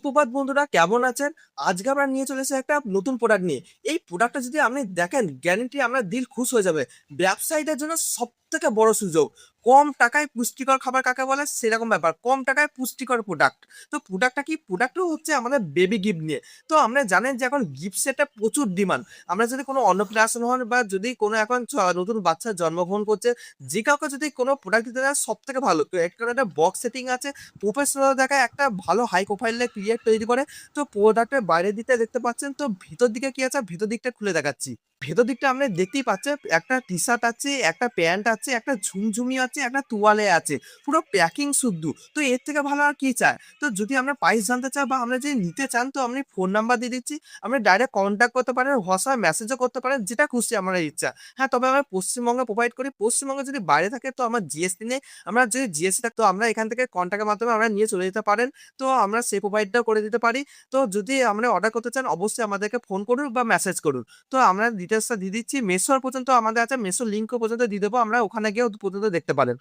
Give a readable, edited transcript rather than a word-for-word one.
সুপ্রভাত বন্ধুরা, কেমন আছেন? আজকে আমরা নিয়ে চলে এসেছি একটা নতুন প্রোডাক্ট নিয়ে। এই প্রোডাক্টটা যদি আপনি দেখেন, গ্যারান্টি আপনার দিল খুশ হয়ে যাবে। ব্যবসায়ীদের জন্য সবথেকে বড় সুযোগ। কম টাকায় পুষ্টিকর খাবার কাকে বলে সেরকম ব্যাপার। কম টাকায় পুষ্টিকর প্রোডাক্ট। তো প্রোডাক্টটা কি? প্রোডাক্টও হচ্ছে আমাদের বেবি গিফট নিয়ে। তো আমরা জানেন যে এখন গিফট সেটে প্রচুর ডিমান্ড। আমরা যদি কোনো অন্নপ্রাশন হন বা যদি কোনো এখন নতুন বাচ্চা জন্মগ্রহণ করছে, যে কাউকে যদি কোনো প্রোডাক্ট দিতে দেয় সবথেকে ভালো। তো একটা বক্স সেটিং আছে, প্রফেশনাল দেখায়, একটা ভালো হাই প্রোফাইলে ক্রিয়েট তৈরি করে। তো প্রোডাক্টের বাইরের দিকটা দেখতে পাচ্ছেন, তো ভিতর দিকে কি আছে ভিতর দিকটা খুলে দেখাচ্ছি। ভেতর দিকটা আপনি দেখতেই পাচ্ছেন, একটা টি শার্ট আছে, একটা প্যান্ট আছে, একটা ঝুমঝুমি আছে, একটা তোয়ালে আছে, পুরো প্যাকিং শুদ্ধ। তো এর থেকে ভালো আর কি চায়? তো যদি আপনার প্রাইস জানতে চান বা আমরা যদি নিতে চান, তো আপনি ফোন নাম্বার দিয়ে দিচ্ছি। আপনি ডাইরেক্ট কন্ট্যাক্ট করতে পারেন, হোয়াটসঅ্যাপ মেসেজও করতে পারেন, যেটা খুশি আপনার ইচ্ছা। হ্যাঁ, তবে আমরা পশ্চিমবঙ্গে প্রোভাইড করি। পশ্চিমবঙ্গে যদি বাইরে থাকে তো আমার জিএসটি নেই। আমরা যদি জিএসটি থাকতো আমরা এখান থেকে কন্ট্যাক্টের মাধ্যমে আমরা নিয়ে চলে যেতে পারেন। তো আমরা সেই প্রোভাইডটাও করে দিতে পারি। তো যদি আমরা অর্ডার করতে চান অবশ্যই আমাদেরকে ফোন করুন বা মেসেজ করুন। তো আমরা ডিটেইলসটা দিয়ে দিচ্ছি। মেসোর পর্যন্ত আমাদের আছে। মেসোর লিঙ্কও পর্যন্ত দিয়ে দেবো। আমরা ওখানে গিয়েও পর্যন্ত দেখতে পারেন।